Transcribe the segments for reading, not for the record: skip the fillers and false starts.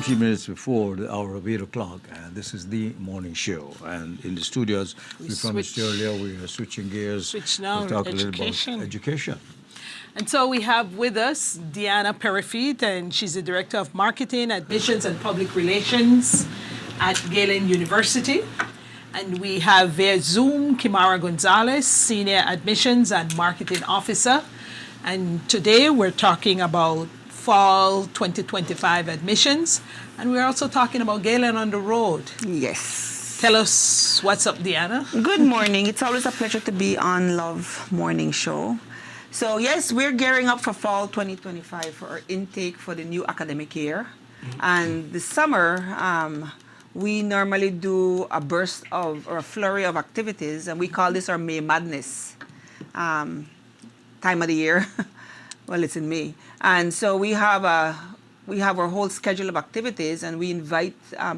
14 minutes before the hour of 8 o'clock, and this is the morning show. And in the studios, we promised earlier we are switching gears. Switch now, to talk education. a little about education. And so we have with us Deanna Perifit, and she's the Director of Marketing, Admissions and Public Relations at Galen University. And we have via Zoom Kimara Gonzalez, Senior Admissions and Marketing Officer. And today we're talking about fall 2025 admissions. And we're also talking about Galen on the road. Yes. Tell us what's up, Deanna. Good morning. It's always a pleasure to be on Love Morning Show. So yes, we're gearing up for fall 2025 for our intake for the new academic year. And this summer, we normally do a burst of, or a flurry of activities, and we call this our May Madness time of the year. Well, it's in May. And so we have our whole schedule of activities, and we invite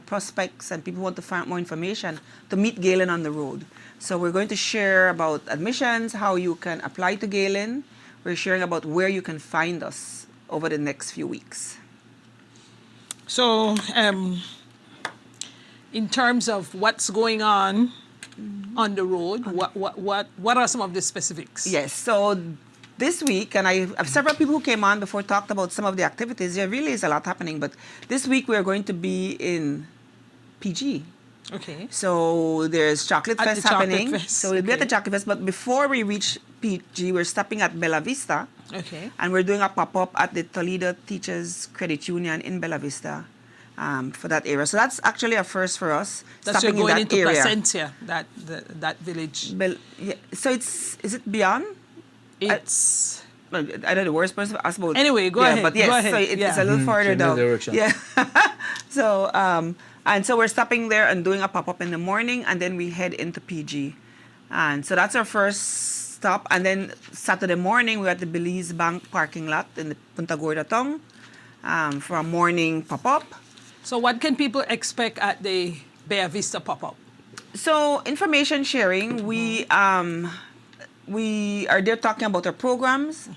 prospects and people who want to find more information to meet Galen on the road. So we're going to share about admissions, how you can apply to Galen. We're sharing about where you can find us over the next few weeks. So, in terms of what's going on the road, what are some of the specifics? Yes, so this week, and I have several people who came on before talked about some of the activities. There really is a lot happening, but this week we are going to be in PG. Okay. So there's Chocolate At Fest the Chocolate happening. Fest, So we'll be at the okay. Chocolate Fest, but before we reach PG, we're stopping at Bella Vista. Okay. And we're doing a pop-up at the Toledo Teachers Credit Union in Bella Vista for that area. So that's actually a first for us. That's you're stopping going in that into area. Placentia, that village. Yeah. So is it beyond? It's I don't know the worst person to ask about. Anyway, go yeah, ahead, But yes, go ahead, so it's yeah. a little farther in that down. direction. Yeah. So and so we're stopping there and doing a pop-up in the morning, and then we head into PG. And so that's our first stop. And then Saturday morning, we're at the Belize Bank parking lot in the Punta Gorda Tong for a morning pop-up. So what can people expect at the Bella Vista pop-up? So information sharing, we are there talking about our programs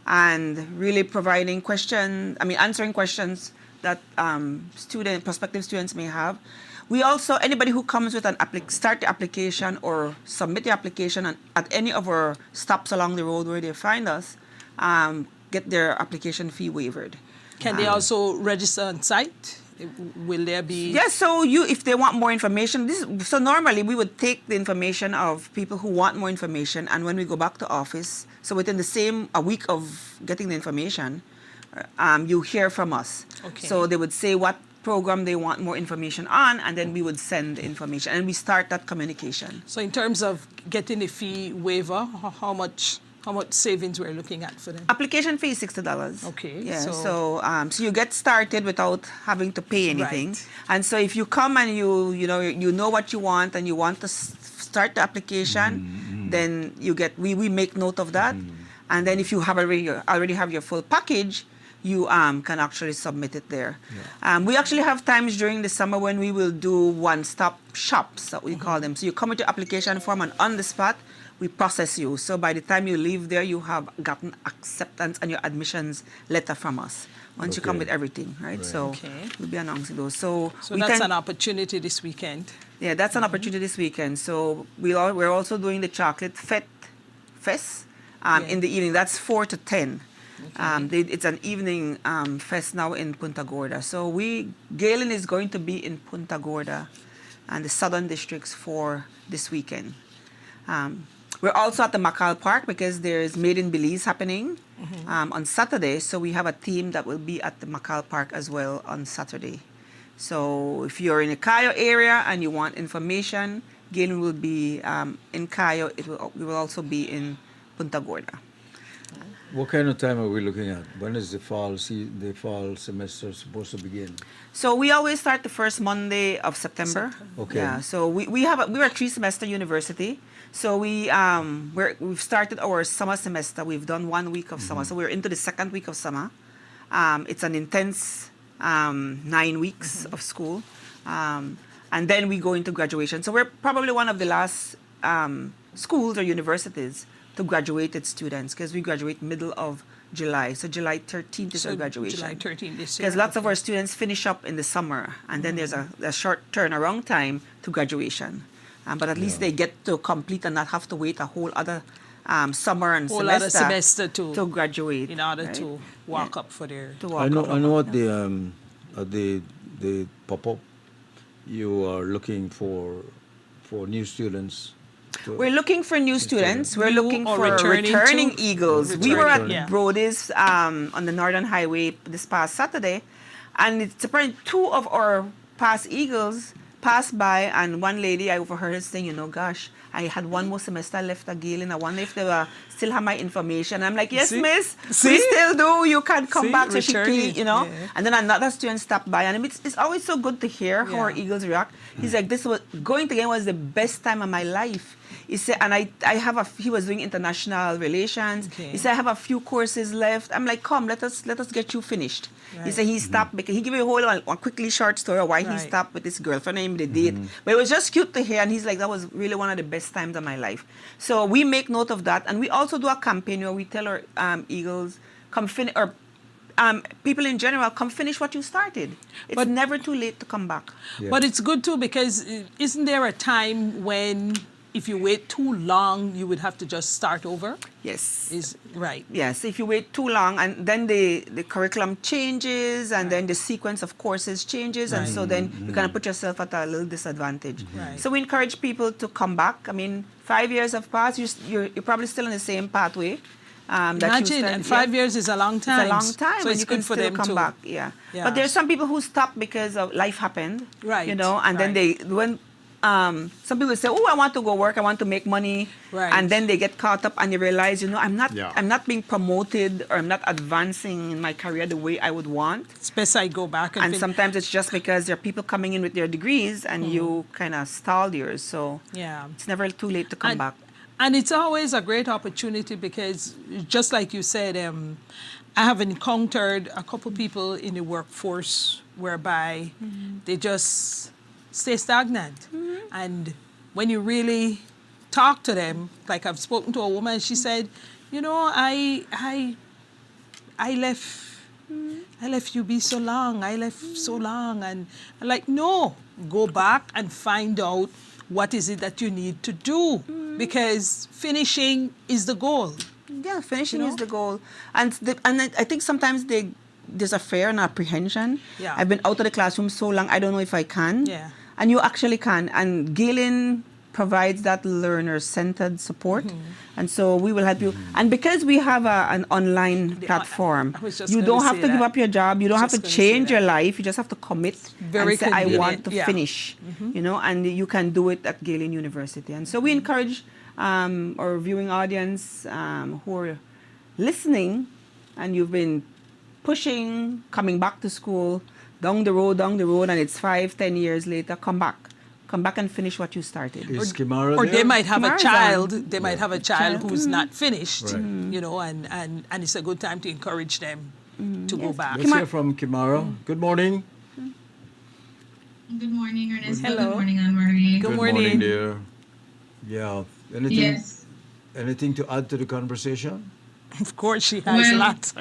and really providing answering questions that prospective students may have. We also, anybody who comes with start the application or submit the application at any of our stops along the road where they find us, get their application fee waived. Can they also register on site? Will there be? Yes, so if they want more information, so normally we would take the information of people who want more information, and when we go back to office, so within a week of getting the information, you hear from us. Okay. So they would say what program they want more information on, and then we would send the information, and we start that communication. So in terms of getting the fee waiver, how much savings we're looking at for them? Application fee is $60. Okay. Yeah. So you get started without having to pay anything. Right. And so if you come and you know what you want and you want to start the application, then we make note of that. And then if you have already have your full package, you can actually submit it there. Yeah. We actually have times during the summer when we will do one-stop shops that we call them. So you come with your application form, and on the spot we process you. So by the time you leave there, you have gotten acceptance and your admissions letter from us. Once you come with everything, right? So we'll be announcing those. So that's an opportunity this weekend. Yeah, that's an opportunity this weekend. So we're also doing the Chocolate Fest in the evening. That's 4 to 10. Okay. It's an evening fest now in Punta Gorda. So Galen is going to be in Punta Gorda and the southern districts for this weekend. We're also at the Macal Park because there's Made in Belize happening on Saturday. So we have a team that will be at the Macal Park as well on Saturday. So if you're in the Cayo area and you want information, Galen will be in Cayo. We will also be in Punta Gorda. What kind of time are we looking at? When is the fall semester supposed to begin? So we always start the first Monday of September. Okay. Yeah. So we're a 3-semester university. So we've started our summer semester. We've done 1 week of summer. So we're into the second week of summer. It's an intense 9 weeks of school. And then we go into graduation. So we're probably one of the last schools or universities to graduate its students, because we graduate middle of July. So July 13th is our graduation. July 13th this year. Because lots of our students finish up in the summer, and then there's a short turnaround time to graduation. But at least they get to complete and not have to wait a whole other summer and whole other semester to graduate. In order to walk up for their... I know what the pop-up you are looking for new students. We're looking for new students. We're looking for returning Eagles. We were at Yeah. Brody's on the Northern Highway this past Saturday, and it's apparently 2 of our past Eagles passed by, and one lady I overheard her saying, gosh, I had one more semester left at Galen. I wonder if they still have my information. I'm like, yes, miss, we still do. You can come back. So she came, Yeah. And then another student stopped by, and it's always so good to hear how our Eagles react. He's like, going to game was the best time of my life. He said, and he was doing international relations. Okay. He said, I have a few courses left. I'm like, come, let us get you finished. Right. He said he stopped because he gave me a whole one quickly short story of why he stopped with his girlfriend and the date. But it was just cute to hear, and he's like, that was really one of the best times of my life. So we make note of that, and we also do a campaign where we tell our Eagles, come finish, or people in general, come finish what you started. It's never too late to come back. Yeah. But it's good too, because isn't there a time when if you wait too long, you would have to just start over? Yes. Is right. Yes, if you wait too long, and then the curriculum changes, and then the sequence of courses changes, and so then you kind of put yourself at a little disadvantage. Right. So we encourage people to come back. I mean, 5 years have passed, you're probably still in the same pathway. Imagine, and 5 years is a long time. It's a long time, so and it's you good can for still them come to back. Yeah. But there's some people who stop because of life happened. Right. And then some people say, oh, I want to go work, I want to make money. Right. And then they get caught up and they realize, I'm not being promoted, or I'm not advancing in my career the way I would want. It's best I go back. And sometimes it's just because there are people coming in with their degrees and you kind of stalled yours. So it's never too late to come back. And it's always a great opportunity because, just like you said, I have encountered a couple people in the workforce whereby they just stay stagnant. And when you really talk to them, like I've spoken to a woman, she said, I left UB so long. I left so long. And I'm like, no, go back and find out what is it that you need to do, because finishing is the goal. Yeah, finishing is the goal. And I think sometimes there's a fear and apprehension. Yeah. I've been out of the classroom so long, I don't know if I can. Yeah. And you actually can. And Galen provides that learner-centered support. And so we will help you. And because we have an online platform, you don't have to give up your job. You don't have to change your life. You just have to commit and say, I want to finish. And you can do it at Galen University. And so we encourage our viewing audience who are listening, and you've been pushing, coming back to school, down the road, and it's 5-10 years later, come back and finish what you started. Is Kimara Or there? they might have Kimara's a child. on. They might have a child who's not finished. Right. And it's a good time to encourage them to go back. Let's hear from Kimara. Good morning. Good morning, Ernest. Hello. Good morning, Anne-Marie. Good morning. Dear. Yeah. Anything to add to the conversation? Of course, she has lots.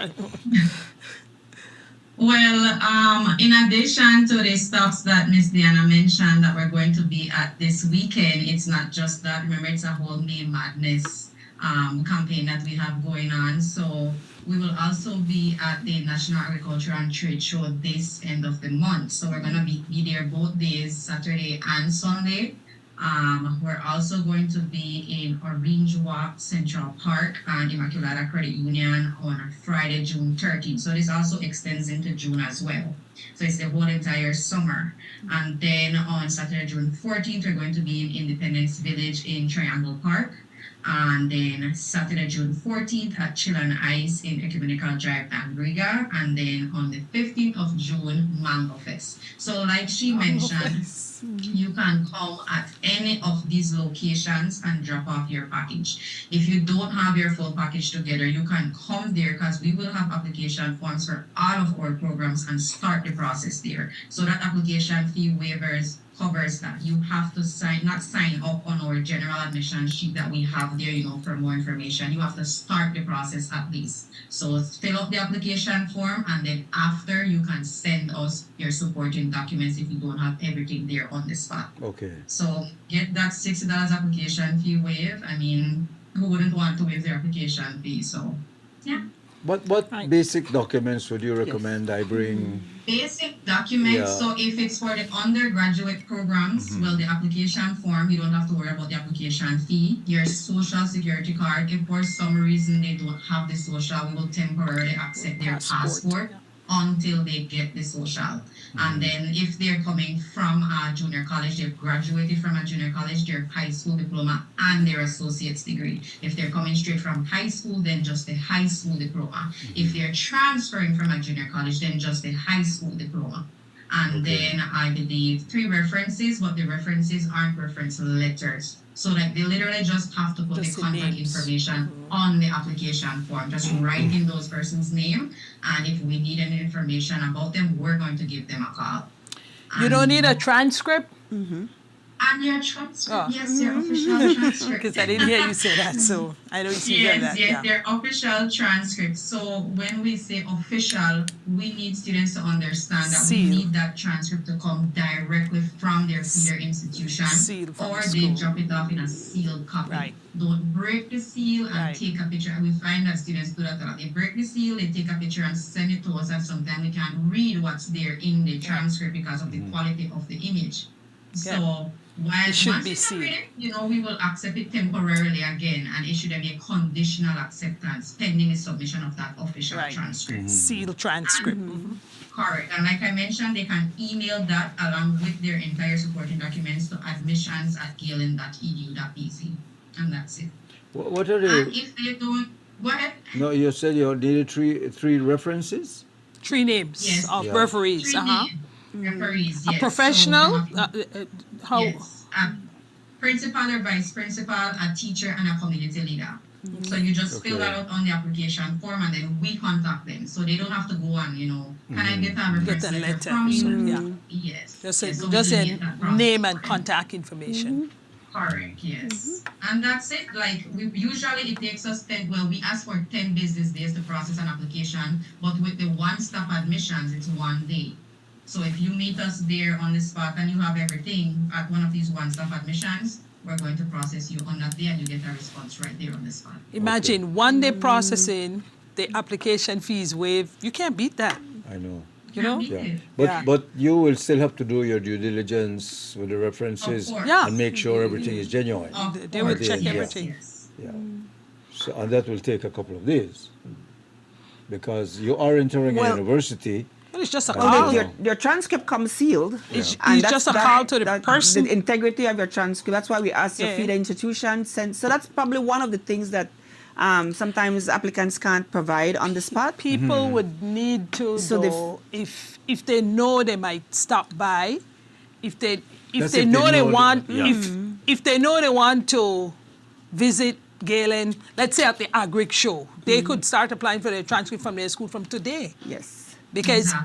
Well, in addition to the stops that Miss Diana mentioned that we're going to be at this weekend, it's not just that. Remember, it's a whole May Madness campaign that we have going on. So we will also be at the National Agriculture and Trade Show this end of the month. So we're going to be there both days, Saturday and Sunday. We're also going to be in Orange Walk, Central Park, and Immaculata Credit Union on Friday, June 13th. So this also extends into June as well. So it's the whole entire summer. And then on Saturday, June 14th, we're going to be in Independence Village in Triangle Park. And then Saturday, June 14th at Chill and Ice in Ecumenical Drive and Riga. And then on the 15th of June, Mango Fest. So like she mentioned, you can come at any of these locations and drop off your package. If you don't have your full package together, you can come there because we will have application forms for all of our programs and start the process there. So that application fee waivers covers that. You have to not sign up on our general admission sheet that we have there, for more information. You have to start the process at least. So fill up the application form, and then after you can send us your supporting documents if you don't have everything there on the spot. Okay. So get that $60 application fee waived. I mean, who wouldn't want to waive their application fee? So, yeah. What basic documents would you recommend I bring? Basic documents. Yeah. So if it's for the undergraduate programs, well, the application form, you don't have to worry about the application fee. Your social security card, if for some reason they don't have the social, we will temporarily accept their passport until they get the social. And then if they're coming from a junior college, they've graduated from a junior college, their high school diploma and their associate's degree. If they're coming straight from high school, then just the high school diploma. If they're transferring from a junior college, then just the high school diploma. And then I believe 3 references, but the references aren't reference letters. So like they literally just have to put the contact information on the application form, just write in those person's name. And if we need any information about them, we're going to give them a call. You don't need a transcript? And your transcript, yes, your official transcript. Because I didn't hear you say that, so I don't see that. Yes, their official transcript. So when we say official, we need students to understand that we need that transcript to come directly from their feeder institution, or they drop it off in a sealed copy. Right. Don't break the seal and take a picture. And we find that students do that a lot. They break the seal, they take a picture and send it to us, and sometimes we can't read what's there in the transcript because of the quality of the image. So while it should once be you sealed. read it, we will accept it temporarily again, and it should be a conditional acceptance pending the submission of that official transcript. Sealed transcript. Correct. And like I mentioned, they can email that along with their entire supporting documents to admissions@galen.edu.bc, and that's it. What are And the? if they don't, go ahead. No, you said you needed three references. 3 names of referees. 3 names. Referees, yes. A professional? How? Yes. A principal or vice principal, a teacher, and a community leader. So you just fill that out on the application form, and then we contact them. So they don't have to go and, can I get a reference letter from you? Yes. Just Yes, so just we a need that process. name and contact information. Correct, yes. And that's it. Like, usually it takes us 10, well, we ask for 10 business days to process an application, but with the one-stop admissions, it's 1 day. So if you meet us there on the spot and you have everything at one of these one-stop admissions, we're going to process you on that day, and you get a response right there on the spot. Imagine 1 day processing, the application fees waived. You can't beat that. I know. You know? Yeah. But you will still have to do your due diligence with the references and make sure everything is genuine. They will check everything. Yes. Yeah. So, and that will take a couple of days because you are entering a university. But it's just a Well, call. your transcript comes sealed. It's and just a call to the person. The integrity of your transcript. That's why we ask your feeder institution. So that's probably one of the things that sometimes applicants can't provide on the spot. People would need to know if they know they might stop by, if they know they want to visit Galen, let's say at the Agric show, they could start applying for their transcript from their school from today. Yes. Because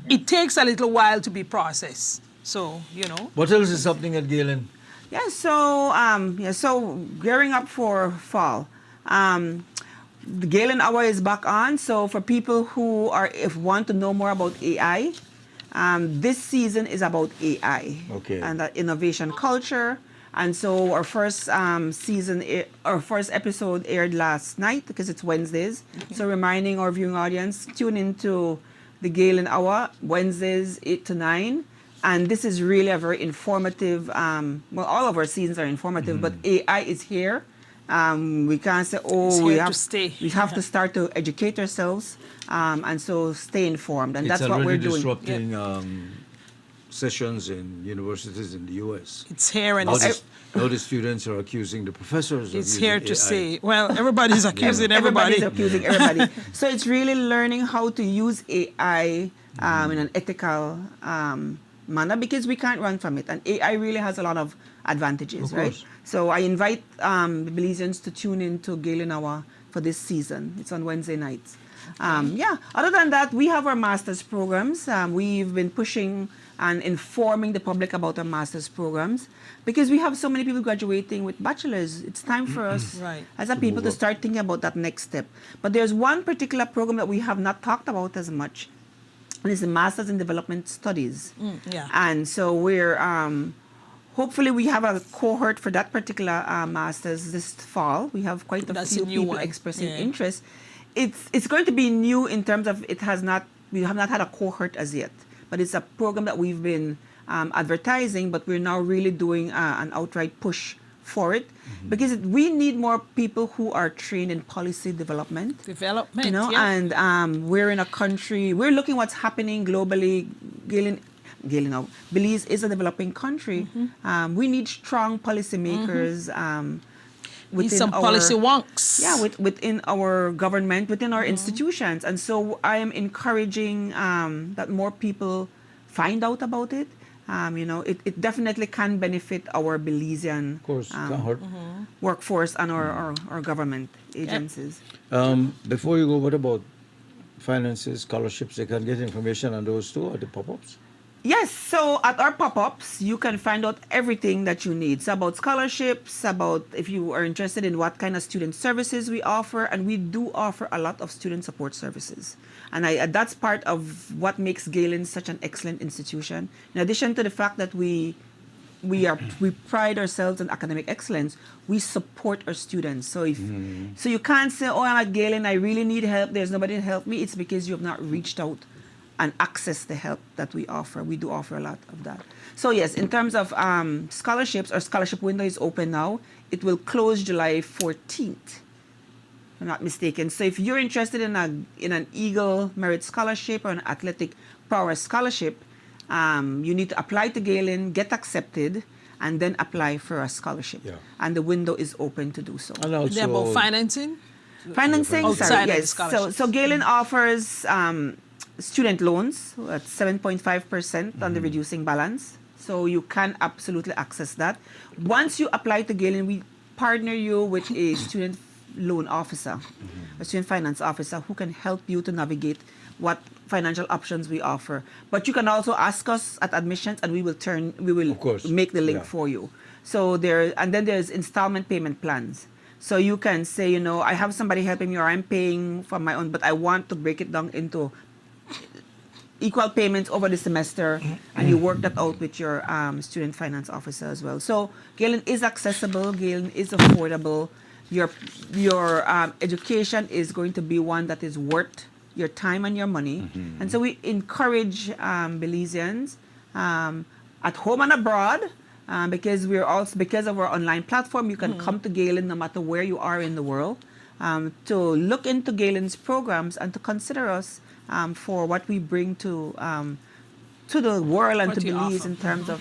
it takes a little while to be processed. So, What else is happening at Galen? Yeah, so gearing up for fall. The Galen Hour is back on. So for people who want to know more about AI, this season is about AI and that innovation culture. And so our first episode aired last night because it's Wednesdays. So reminding our viewing audience, tune into the Galen Hour, Wednesdays 8 to 9. And this is really a very informative, all of our seasons are informative, but AI is here. We can't say, we have to start to educate ourselves, and so stay informed. And that's what we're doing. It's already disrupting sessions in universities in the U.S. It's here, and now the students are accusing the professors. It's here to stay. Well, everybody's accusing everybody. Everybody's accusing everybody. So it's really learning how to use AI in an ethical manner, because we can't run from it. And AI really has a lot of advantages, right? So I invite Belizeans to tune in to Galen Hour for this season. It's on Wednesday nights. Yeah, other than that, we have our master's programs. We've been pushing and informing the public about our master's programs because we have so many people graduating with bachelors. It's time for us Right. as a people to start thinking about that next step. But there's one particular program that we have not talked about as much, and it's the Masters in Development Studies. Yeah. And so we're hopefully we have a cohort for that particular masters this fall. We have quite a That's few a new people one. expressing Yeah. interest. It's going to be new in terms of we have not had a cohort as yet, but it's a program that we've been advertising, but we're now really doing an outright push for it because we need more people who are trained in policy development. Development, Yeah. And we're in a country, we're looking what's happening globally. Belize is a developing country. We need strong policymakers. Need some policy wonks. Yeah, within our government, within our institutions. And so I am encouraging that more people find out about it. It definitely can benefit our Belizean Of course, can't hurt. workforce and our government agencies. Before you go, what about finances, scholarships? They can get information on those too at the pop-ups? Yes, so at our pop-ups, you can find out everything that you need. So about scholarships, about if you are interested in what kind of student services we offer, and we do offer a lot of student support services. And that's part of what makes Galen such an excellent institution. In addition to the fact that we pride ourselves on academic excellence, we support our students. So so you can't say, oh, I'm at Galen, I really need help, there's nobody to help me. It's because you have not reached out and access the help that we offer. We do offer a lot of that. So yes, in terms of scholarships, our scholarship window is open now. It will close July 14th, if I'm not mistaken. So if you're interested in an Eagle Merit Scholarship or an Athletic Prowess Scholarship, you need to apply to Galen, get accepted, and then apply for a scholarship. Yeah. And the window is open to do so. And also, They're about financing? Financing, Outside sorry, of the yes. scholarships. So Galen offers student loans at 7.5% on the reducing balance. So you can absolutely access that. Once you apply to Galen, we partner you with a student loan officer, a student finance officer who can help you to navigate what financial options we offer. But you can also ask us at admissions and we will Of course. make the link Yeah. for you. So then there's installment payment plans. So you can say, I have somebody helping me or I'm paying for my own, but I want to break it down into equal payments over the semester, and you work that out with your student finance officer as well. So Galen is accessible, Galen is affordable. Your education is going to be one that is worth your time and your money. And so we encourage Belizeans at home and abroad, because of our online platform, you can come to Galen no matter where you are in the world, to look into Galen's programs and to consider us for what we bring to the world and What to you Belize offer. in terms of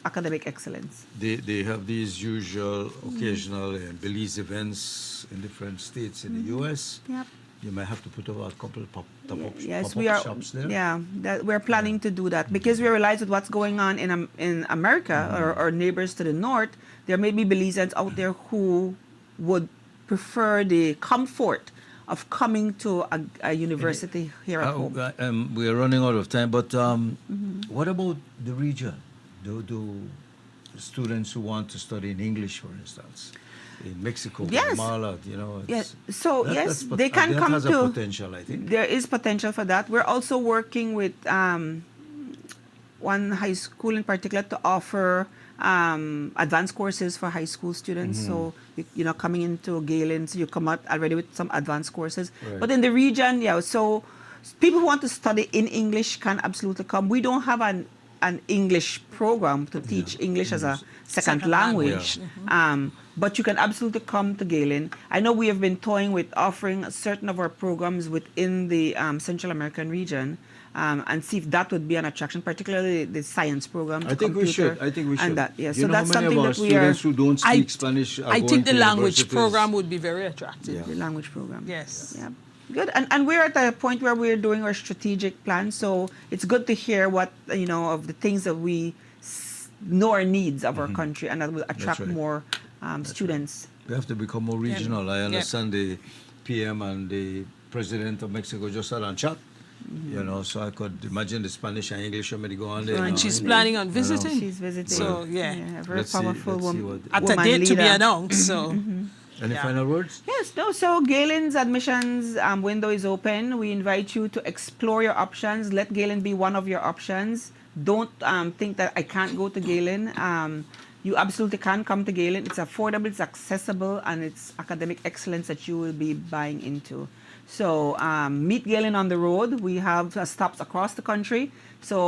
academic excellence. They have these usual, occasional Belize events in different states in the U.S. Yep. You might have to put over a couple of pop-up Yes, we are. shops there. Yeah, we're planning to do that because we realize with what's going on in America or our neighbors to the north, there may be Belizeans out there who would prefer the comfort of coming to a university here at home. We are running out of time, but what about the region? Do students who want to study in English, for instance, in Mexico, Yes. Guatemala, Yes. So yes, they that can come has to. a potential, I think. There is potential for that. We're also working with one high school in particular to offer advanced courses for high school students. So, coming into Galen, so you come out already with some advanced courses. Right. But in the region, so people who want to study in English can absolutely come. We don't have an English program to teach English as a second language. But you can absolutely come to Galen. I know we have been toying with offering certain of our programs within the Central American region, and see if that would be an attraction, particularly the science program. I think we should. And that, yeah. You So know that's how many something of our that we are. students who don't speak Spanish are I going think the to language universities? program would be very attractive. The language program. Yes. Yeah. Good. And we're at a point where we're doing our strategic plan. So it's good to hear what, of the things that we know our needs of our country, and that will attract right. more students. We have to become more regional. I understand the PM and the president of Mexico just had on chat. You know, so I could imagine the Spanish and English somebody go on there. And now, she's you know. planning on visiting. She's visiting. So, yeah. a very Let's see- powerful let's see woman. what- At a woman date to be leader. announced. So, Any Yeah. final words? Yes, no. So Galen's admissions window is open. We invite you to explore your options. Let Galen be one of your options. Don't think that I can't go to Galen. You absolutely can come to Galen. It's affordable, it's accessible, and it's academic excellence that you will be buying into. So meet Galen on the road. We have stops across the country. So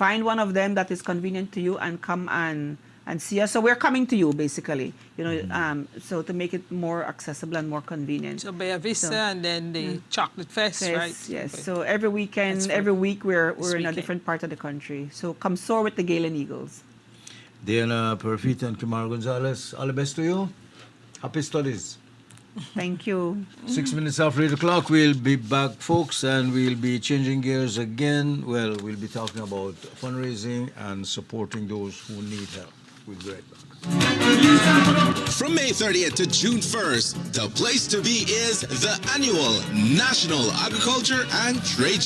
find one of them that is convenient to you and come and see us. So we're coming to you, basically, you know, so to make it more accessible and more convenient. so Bay Vista So, and then the Chocolate Fest, Yes, right? yes. Okay. So every weekend, That's every week, we're in a weekend. different part of the country. So come soar with the Galen Eagles. Diana Perfita and Kimar Gonzalez, all the best to you. Happy studies. Thank you. 6 minutes after 8 o'clock, we'll be back, folks, and we'll be changing gears again. Well, we'll be talking about fundraising and supporting those who need help. We'll be right back. From May 30th to June 1st, the place to be is the annual National Agriculture and Trade Show.